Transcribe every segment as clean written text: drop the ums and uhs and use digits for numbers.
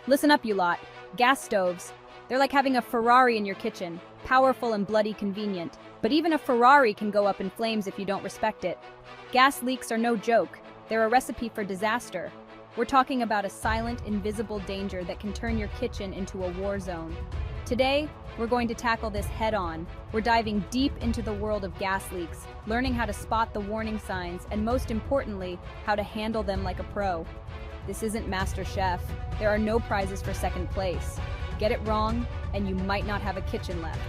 Listen up, you lot. Gas stoves. They're like having a Ferrari in your kitchen. Powerful and bloody convenient. But even a Ferrari can go up in flames if you don't respect it. Gas leaks are no joke. They're a recipe for disaster. We're talking about a silent, invisible danger that can turn your kitchen into a war zone. Today, we're going to tackle this head-on. We're diving deep into the world of gas leaks, learning how to spot the warning signs, and most importantly, how to handle them like a pro. This isn't MasterChef. There are no prizes for second place. Get it wrong, and you might not have a kitchen left.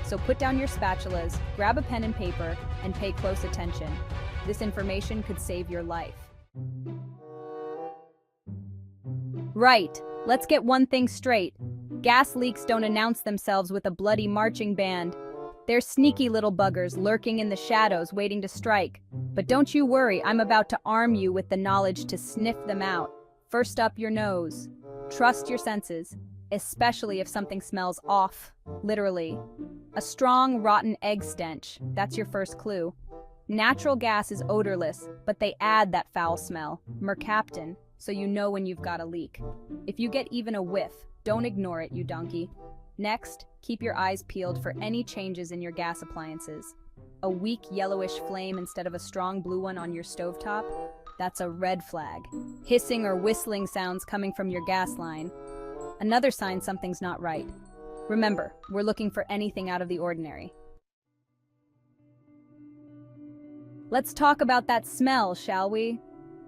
So put down your spatulas, grab a pen and paper, and pay close attention. This information could save your life. Right, let's get one thing straight. Gas leaks don't announce themselves with a bloody marching band. They're sneaky little buggers lurking in the shadows waiting to strike. But don't you worry, I'm about to arm you with the knowledge to sniff them out. First up, your nose. Trust your senses, especially if something smells off, literally. A strong, rotten egg stench, that's your first clue. Natural gas is odorless, but they add that foul smell, mercaptan, so you know when you've got a leak. If you get even a whiff, don't ignore it, you donkey. Next, keep your eyes peeled for any changes in your gas appliances. A weak yellowish flame instead of a strong blue one on your stovetop? That's a red flag. Hissing or whistling sounds coming from your gas line. Another sign something's not right. Remember, we're looking for anything out of the ordinary. Let's talk about that smell, shall we?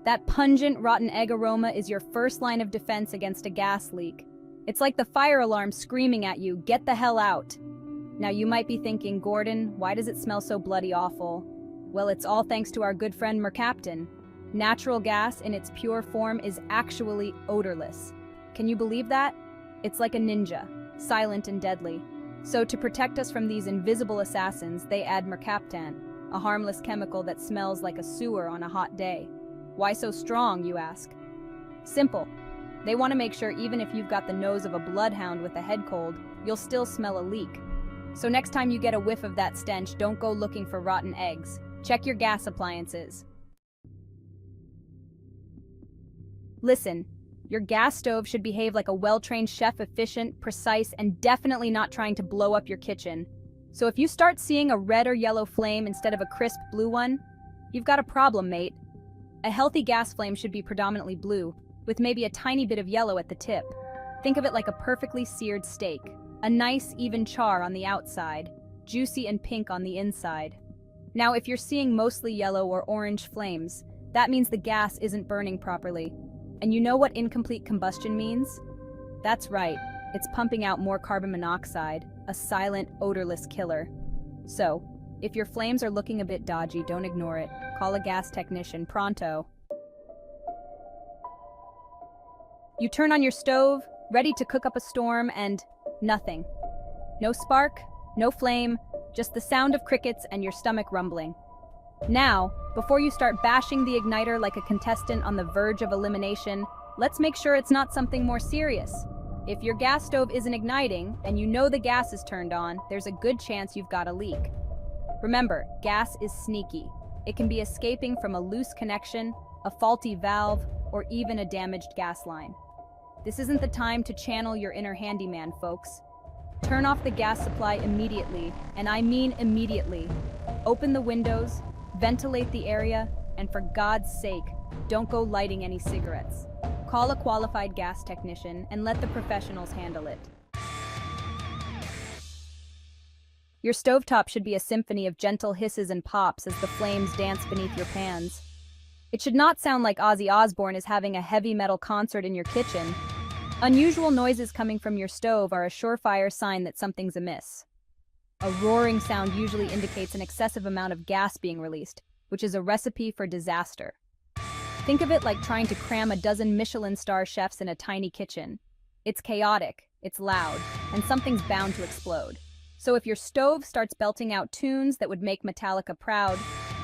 That pungent, rotten egg aroma is your first line of defense against a gas leak. It's like the fire alarm screaming at you, get the hell out. Now you might be thinking, Gordon, why does it smell so bloody awful? Well, it's all thanks to our good friend mercaptan. Natural gas in its pure form is actually odorless. Can you believe that? It's like a ninja, silent and deadly. So to protect us from these invisible assassins, they add mercaptan, a harmless chemical that smells like a sewer on a hot day. Why so strong, you ask? Simple. They want to make sure even if you've got the nose of a bloodhound with a head cold, you'll still smell a leak. So next time you get a whiff of that stench, don't go looking for rotten eggs. Check your gas appliances. Listen, your gas stove should behave like a well-trained chef, efficient, precise, and definitely not trying to blow up your kitchen. So if you start seeing a red or yellow flame instead of a crisp blue one, you've got a problem, mate. A healthy gas flame should be predominantly blue, with maybe a tiny bit of yellow at the tip. Think of it like a perfectly seared steak. A nice, even char on the outside, juicy and pink on the inside. Now, if you're seeing mostly yellow or orange flames, that means the gas isn't burning properly. And you know what incomplete combustion means? That's right, it's pumping out more carbon monoxide, a silent, odorless killer. So, if your flames are looking a bit dodgy, don't ignore it. Call a gas technician pronto. You turn on your stove, ready to cook up a storm, and nothing. No spark, no flame, just the sound of crickets and your stomach rumbling. Now, before you start bashing the igniter like a contestant on the verge of elimination, let's make sure it's not something more serious. If your gas stove isn't igniting, and you know the gas is turned on, there's a good chance you've got a leak. Remember, gas is sneaky. It can be escaping from a loose connection, a faulty valve, or even a damaged gas line. This isn't the time to channel your inner handyman, folks. Turn off the gas supply immediately, and I mean immediately. Open the windows, ventilate the area, and for God's sake, don't go lighting any cigarettes. Call a qualified gas technician and let the professionals handle it. Your stovetop should be a symphony of gentle hisses and pops as the flames dance beneath your pans. It should not sound like Ozzy Osbourne is having a heavy metal concert in your kitchen. Unusual noises coming from your stove are a surefire sign that something's amiss. A roaring sound usually indicates an excessive amount of gas being released, which is a recipe for disaster. Think of it like trying to cram a dozen Michelin star chefs in a tiny kitchen. It's chaotic, it's loud, and something's bound to explode. So if your stove starts belting out tunes that would make Metallica proud,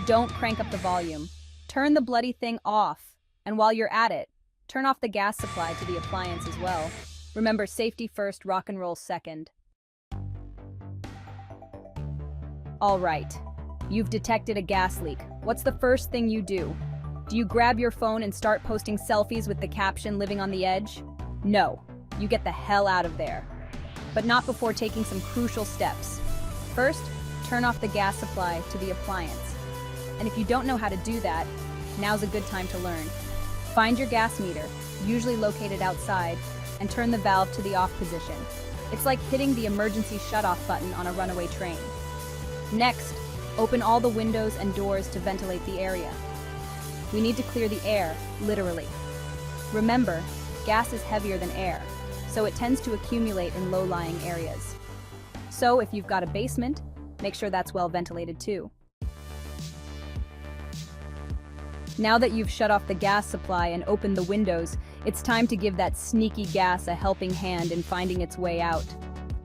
don't crank up the volume. Turn the bloody thing off. And while you're at it, turn off the gas supply to the appliance as well. Remember, safety first, rock and roll second. All right, you've detected a gas leak. What's the first thing you do? Do you grab your phone and start posting selfies with the caption "living on the edge"? No. you get the hell out of there. But not before taking some crucial steps. First, turn off the gas supply to the appliance. And if you don't know how to do that, now's a good time to learn. Find your gas meter, usually located outside, and turn the valve to the off position. It's like hitting the emergency shutoff button on a runaway train. Next, open all the windows and doors to ventilate the area. We need to clear the air, literally. Remember, gas is heavier than air, so it tends to accumulate in low-lying areas. So if you've got a basement, make sure that's well ventilated too. Now that you've shut off the gas supply and opened the windows, it's time to give that sneaky gas a helping hand in finding its way out.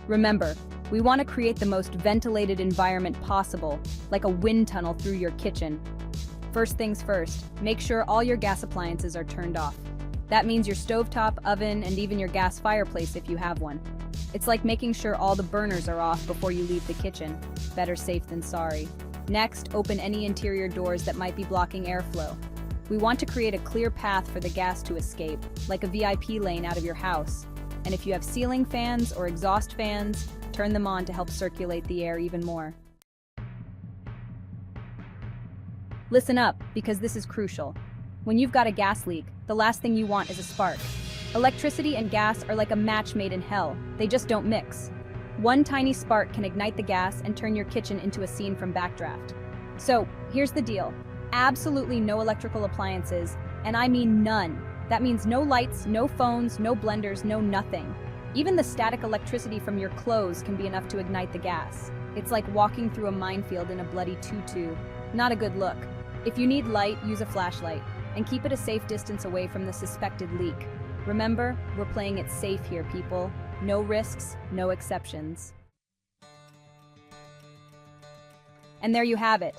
Remember, we want to create the most ventilated environment possible, like a wind tunnel through your kitchen. First things first, make sure all your gas appliances are turned off. That means your stovetop, oven, and even your gas fireplace if you have one. It's like making sure all the burners are off before you leave the kitchen. Better safe than sorry. Next, open any interior doors that might be blocking airflow. We want to create a clear path for the gas to escape, like a VIP lane out of your house. And if you have ceiling fans or exhaust fans, turn them on to help circulate the air even more. Listen up, because this is crucial. When you've got a gas leak, the last thing you want is a spark. Electricity and gas are like a match made in hell. They just don't mix. One tiny spark can ignite the gas and turn your kitchen into a scene from Backdraft. So, here's the deal. Absolutely no electrical appliances, and I mean none. That means no lights, no phones, no blenders, no nothing. Even the static electricity from your clothes can be enough to ignite the gas. It's like walking through a minefield in a bloody tutu. Not a good look. If you need light, use a flashlight, and keep it a safe distance away from the suspected leak. Remember, we're playing it safe here, people. No risks, no exceptions. And there you have it.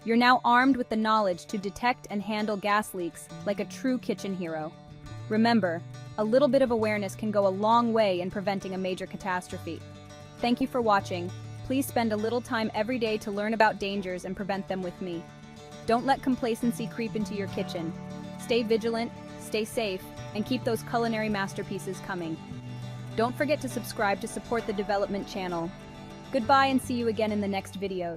You're now armed with the knowledge to detect and handle gas leaks like a true kitchen hero. Remember, a little bit of awareness can go a long way in preventing a major catastrophe. Thank you for watching. Please spend a little time every day to learn about dangers and prevent them with me. Don't let complacency creep into your kitchen. Stay vigilant, stay safe, and keep those culinary masterpieces coming. Don't forget to subscribe to support the development channel. Goodbye and see you again in the next video.